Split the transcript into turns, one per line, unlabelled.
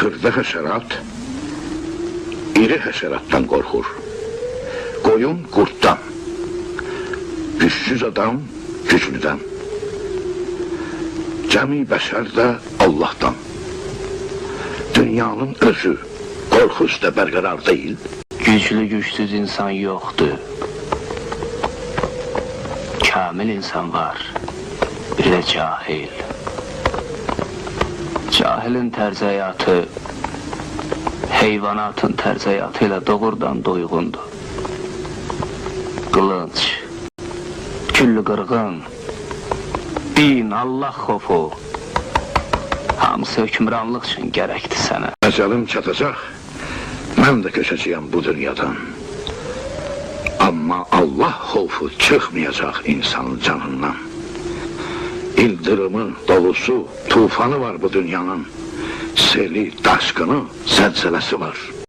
xırda həşərat iri həşəratdan qorxur. Qoyun qurtdan, güçsüz adam güclüdən. Cəmi bəşər də Allahdan. Dünyanın özü qorxu üstə bərqərar deyil.
Güclü güçsüz insan yoxdur. Kamil insan var, bir də cahil. Cahilin tərz həyatı heyvanatın tərz həyatı ilə doğrudan doyğundur. Qılınc, küllü qırğın, din, Allah xofu, hamısı hökmranlıq üçün gərəkdir sənə.
Əcəlim çatacaq, mən də köçəcəyəm bu dünyadan. Amma Allah xofu çıxmayacaq insanın canından. İldırımı, dolusu, tufanı var bu dünyanın. Seli, daşqını, zəlzələsi var.